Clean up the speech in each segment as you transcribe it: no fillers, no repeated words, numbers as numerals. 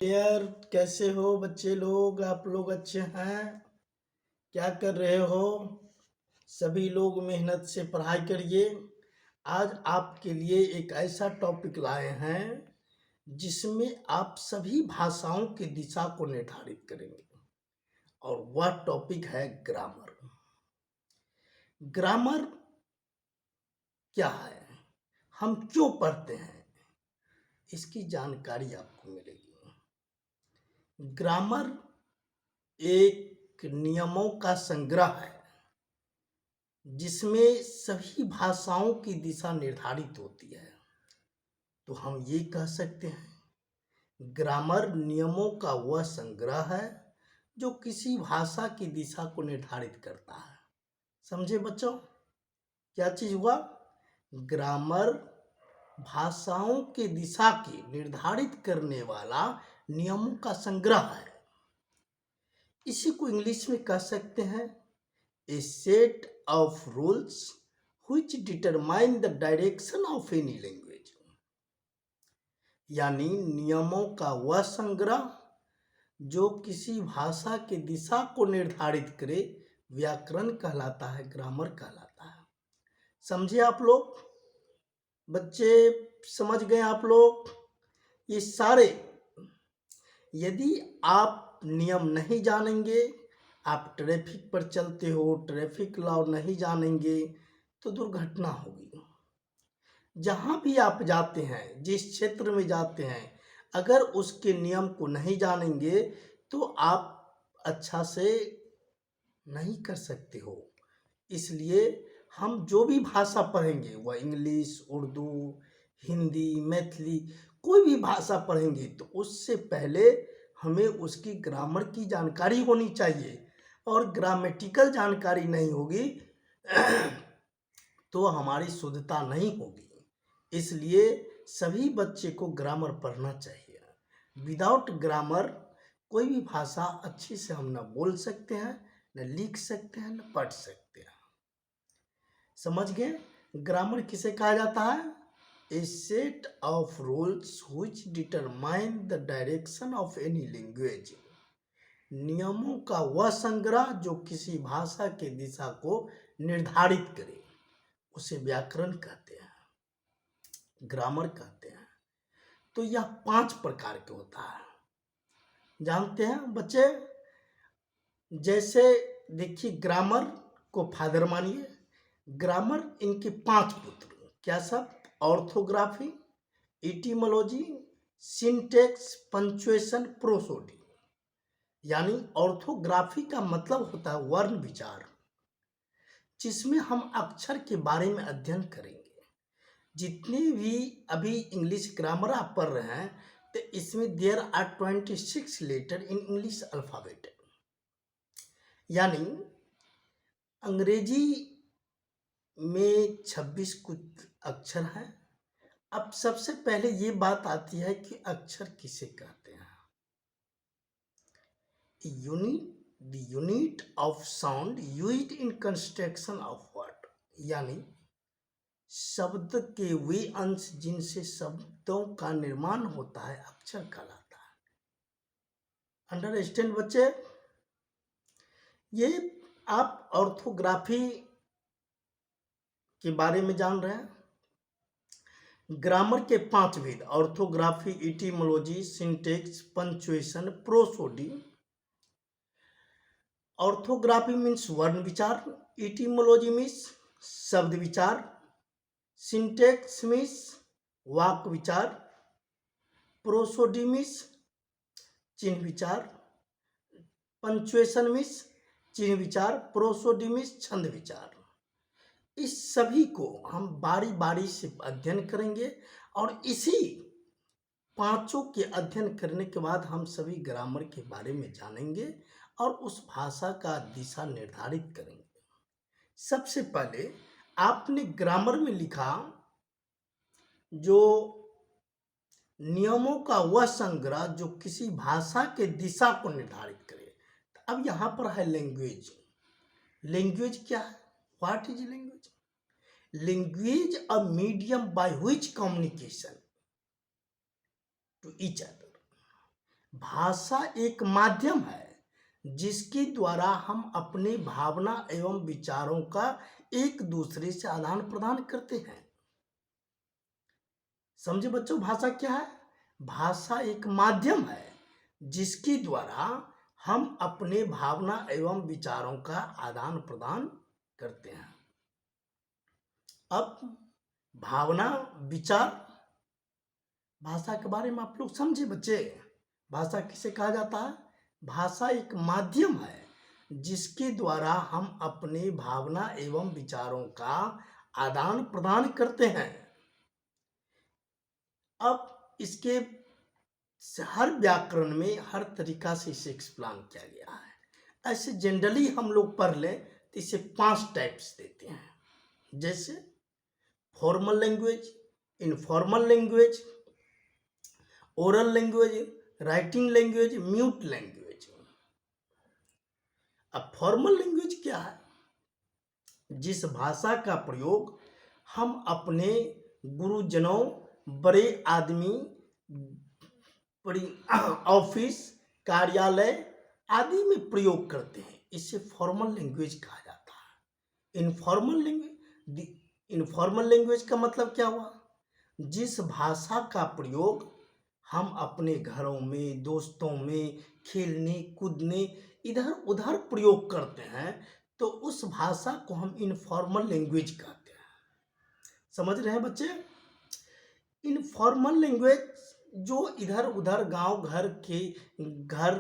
यार, कैसे हो बच्चे लोग? आप लोग अच्छे हैं? क्या कर रहे हो? सभी लोग मेहनत से पढ़ाई करिए। आज आपके लिए एक ऐसा टॉपिक लाए हैं जिसमें आप सभी भाषाओं की दिशा को निर्धारित करेंगे, और वह टॉपिक है ग्रामर। ग्रामर क्या है, हम क्यों पढ़ते हैं, इसकी जानकारी आपको मिलेगी। ग्रामर एक नियमों का संग्रह है जिसमें सभी भाषाओं की दिशा निर्धारित होती है। तो हम ये कह सकते हैं, ग्रामर नियमों का वह संग्रह है जो किसी भाषा की दिशा को निर्धारित करता है। समझे बच्चों? क्या चीज हुआ? ग्रामर भाषाओं की दिशा की निर्धारित करने वाला नियमों का संग्रह है। इसी को इंग्लिश में कह सकते हैं a set of rules which determine the direction of any language। यानी नियमों का वह संग्रह जो किसी भाषा की दिशा को निर्धारित करे, व्याकरण कहलाता है, ग्रामर कहलाता है। समझे आप लोग? बच्चे समझ गए आप लोग? ये सारे, यदि आप नियम नहीं जानेंगे, आप ट्रैफिक पर चलते हो, ट्रैफिक लॉ नहीं जानेंगे तो दुर्घटना होगी। जहाँ भी आप जाते हैं, जिस क्षेत्र में जाते हैं, अगर उसके नियम को नहीं जानेंगे तो आप अच्छा से नहीं कर सकते हो। इसलिए हम जो भी भाषा पढ़ेंगे, वह इंग्लिश, उर्दू, हिंदी, मैथिली, कोई भी भाषा पढ़ेंगे तो उससे पहले हमें उसकी ग्रामर की जानकारी होनी चाहिए। और ग्रामेटिकल जानकारी नहीं होगी तो हमारी शुद्धता नहीं होगी। इसलिए सभी बच्चे को ग्रामर पढ़ना चाहिए। विदाउट ग्रामर कोई भी भाषा अच्छे से हम न बोल सकते हैं, न लिख सकते हैं, न पढ़ सकते हैं। समझ गए? ग्रामर किसे कहा जाता है? A set of rules which determine the direction of any language. नियमों का वह संग्रह जो किसी भाषा की दिशा को निर्धारित करे, उसे व्याकरण कहते हैं, ग्रामर कहते हैं। तो यह 5 प्रकार के होता है, जानते हैं बच्चे? जैसे देखिए, ग्रामर को फादर मानिए। ग्रामर इनके 5 पुत्र, क्या सब? Orthography, etymology, syntax, punctuation, prosody. यानी ऑर्थोग्राफी का मतलब होता है वर्ण विचार, जिसमें हम अक्षर के बारे में अध्ययन करेंगे। जितने भी अभी इंग्लिश ग्रामर आप पढ़ रहे हैं, तो इसमें there are 26 letter in English alphabet. यानी अंग्रेजी में 26 कुछ अक्षर हैं। अब सबसे पहले ये बात आती है कि अक्षर किसे कहते हैं। Unit of sound used in construction of word. यानी शब्द के वे अंश जिनसे शब्दों का निर्माण होता है, अक्षर कहलाता है। अंडरस्टैंड बच्चे? ये आप ऑर्थोग्राफी के बारे में जान रहे हैं। ग्रामर के 5 भेद: orthography, etymology, syntax, punctuation, prosody. Orthography means वर्ण विचार, इटिमोलॉजी मीन्स शब्द विचार, सिंटेक्स मीन्स वाक्य विचार, प्रोसोडी मीन्स चिन्ह विचार, पंचुएशन मीन्स चिन्ह विचार, प्रोसोडी मीन्स छंद विचार। इस सभी को हम बारी बारी से अध्ययन करेंगे, और इसी 5 के अध्ययन करने के बाद हम सभी ग्रामर के बारे में जानेंगे और उस भाषा का दिशा निर्धारित करेंगे। सबसे पहले आपने ग्रामर में लिखा जो नियमों का वह संग्रह जो किसी भाषा के दिशा को निर्धारित करे। अब यहां पर है लैंग्वेज। लैंग्वेज क्या है? What is language? Language a medium by which communication to each other. भाषा एक माध्यम है जिसके द्वारा हम अपनी भावना एवं विचारों का एक दूसरे से आदान प्रदान करते हैं। समझे बच्चों, भाषा क्या है? भाषा एक माध्यम है जिसके द्वारा हम अपने भावना एवं विचारों का आदान प्रदान करते हैं। अब भावना, विचार, भाषा के बारे में आप लोग समझे बच्चे। भाषा किसे कहा जाता है? भाषा एक माध्यम है जिसके द्वारा हम अपने भावना एवं विचारों का आदान प्रदान करते हैं। अब इसके हर व्याकरण में हर तरीका से इसे एक्सप्लेन किया गया है। ऐसे जनरली हम लोग पढ़ लें तो इसे 5 टाइप्स देते हैं, जैसे formal language, informal language, oral language, writing language, mute language. अब फॉर्मल लैंग्वेज क्या है? जिस भाषा का प्रयोग हम अपने गुरुजनों, बड़े आदमी, ऑफिस, कार्यालय आदि में प्रयोग करते हैं, इसे फॉर्मल लैंग्वेज कहा जाता है। इनफॉर्मल लैंग्वेज का मतलब क्या हुआ? जिस भाषा का प्रयोग हम अपने घरों में, दोस्तों में खेलने कूदने इधर उधर प्रयोग करते हैं, तो उस भाषा को हम इनफॉर्मल लैंग्वेज कहते हैं। समझ रहे हैं बच्चे? इनफॉर्मल लैंग्वेज जो इधर उधर गांव घर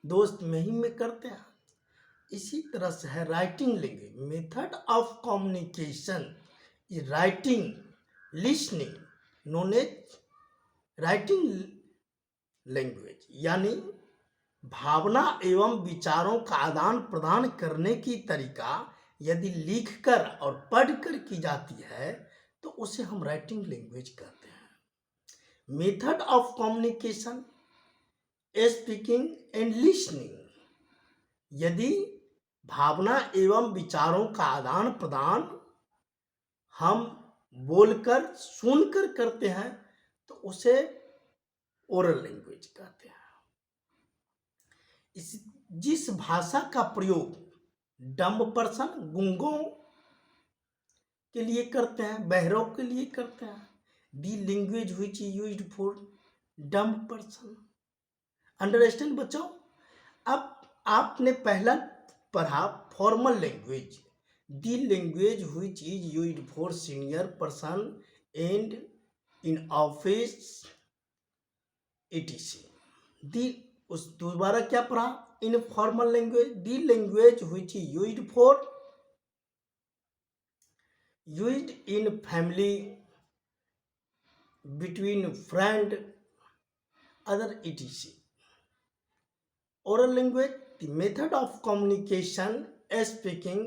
दोस्त में ही में करते हैं। इसी तरह से है writing language, method of communication, writing, listening, known as writing language, यानी भावना एवं विचारों का आदान प्रदान करने की तरीका यदि लिखकर और पढ़कर की जाती है तो उसे हम राइटिंग लैंग्वेज कहते हैं। Method of communication, speaking and listening, यदि भावना एवं विचारों का आदान प्रदान हम बोलकर सुनकर करते हैं तो उसे ओरल लैंग्वेज कहते हैं। जिस भाषा का प्रयोग डम्ब पर्सन, गूंगों के लिए करते हैं, बहरों के लिए करते हैं, the language which is used for dumb person. Understand बच्चों? अब आपने पहला पढ़ा formal language, the language which is used for senior person and in office etc। दी उस दोबारा क्या पढ़ा? Informal language, the language which is used in family, between friend, other etc। Oral language, the method of communication, speaking